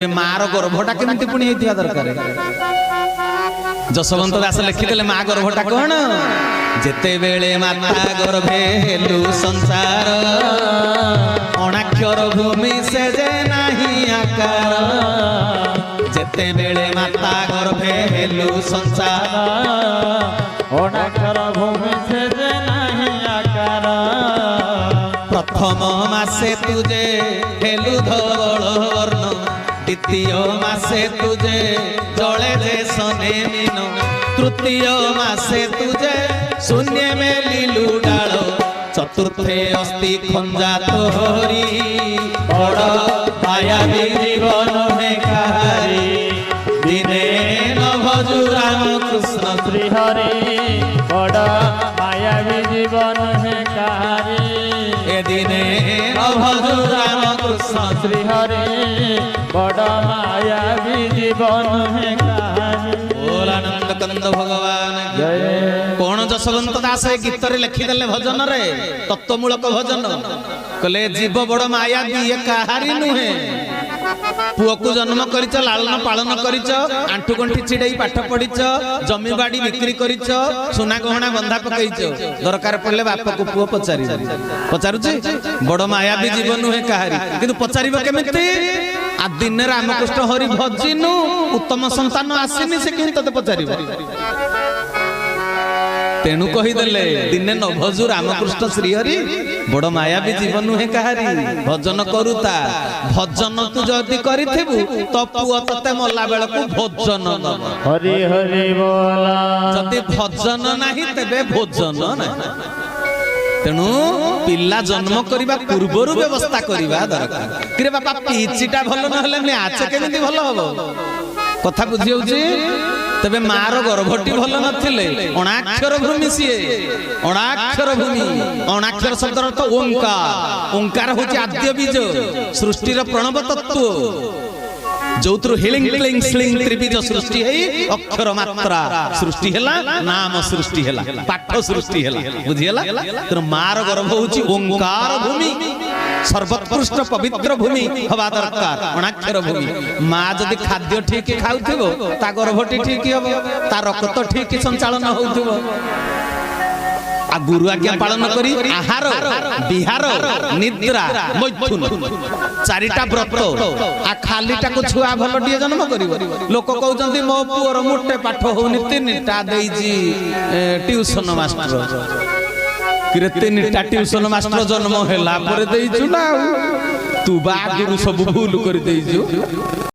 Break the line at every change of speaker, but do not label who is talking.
मार गर्भटा केमती पुणी होइतिबा दरकार। जसवंत दास लिखिदेले माँ गर्भटा कौन जेते बेले माता गर्भे हेलु संसार अणाक्षर भूमि से जे नहीं आकार। जेते बेले माता गर्भे हेलु संसार
अणाक्षर भूमि से जे नहीं आकार।
प्रथम मासे तुझे हेलु धवल वर्ण द्वितीय मासे तुझे जले जे सने मीन तृतीय मासे तुझे शून्य में लीलू डालो चतुर्थे अस्ति खंजा तोहरी बड़ मायावी जीवन में कहारी। दिने न भजु राम कृष्ण
श्री हरि बड़ मायावी जीवन है कहारी।
ए दिने न भजु राम कृष्ण
श्री हरि बड़ मायावी जीवन है कहानी।
बोलानंद कंद भगवान
जय।
कौन जसवंत दास गीत रे लिखिदेले भजन रे तत्वमूलक भजन कले जीव बड़ मायावी ये कहारी नुहे। पुओ को जन्म करिच लालन पालन करिच आंठू गंठी छिड़ाई पाठ पढ़िच जमी बाड़ी बिक्री करिच सोना गहना बंधा पकईच दरकार पड़ले बाप को पुओ पचारि पचारुछि बड़ मायावी जीवन नुहे कहारी किंतु पचारिबो केमिति आ दिन रामकृष्ण हरि भजिनु उत्तम संतान आसीनी से किंतु तते पचारिबो। तेणु कहीदेले दिने न भजु रामकृष्ण श्रीहरि बड़ मायावी जीवन नुहे कहारी। भजन करुता भजन तू जदि करिथिबु तो पुओ तते मल्ला बेलकु भोजन दब।
हरि हरि बोला।
जदि भजन नाही तेबे भोजन नाही। तेणु पिला जन्म करिबा पूर्वरु व्यवस्था करिबा दरकार। किरे बापा पिचिटा भलो न हले म्याच केमिति भलो हबो कथा बुझी होउची। तबे मार गर्भटी भल नथिले अणाक्षर भूमि सीए अणाक्षर भूमि अणाक्षर शब्द अर्थ ओंकार। ओंकार होची आद्य बीज सृष्टिर प्रणव तत्व जोत्रु हिलिंग क्लिंग स्लिंग त्रिबीज सृष्टि है अक्षर मात्रा सृष्टि हैला नाम सृष्टि हैला पाठ सृष्टि हैला बुझी हैला। तर मार गर्भ होची ओंकार भूमि सर्वोत्कृष्ट पवित्र भूमि हवा दरकार अणाक्षर भूमि। माँ जदि खाद्य ठीक खाउथिबो ता गर्भटी ठीक हबो ता रक्त ठीक संचालन होउथिबो। आ गुरु आज्ञा पालन करी आहार विहार निद्रा मैथुन चारिटा व्रत आ खालीटा को छुआ भल टिए जन्म करिवो। लोक कहउचंती मो पुअर मोटे पाठ होउनी तीनटा देइजी ट्यूशन मास्टर किरे तीनटा ट्यूशन मास्टर जन्म होला परे देइछु ना तू बा गुरु सब भूल कर देइछु।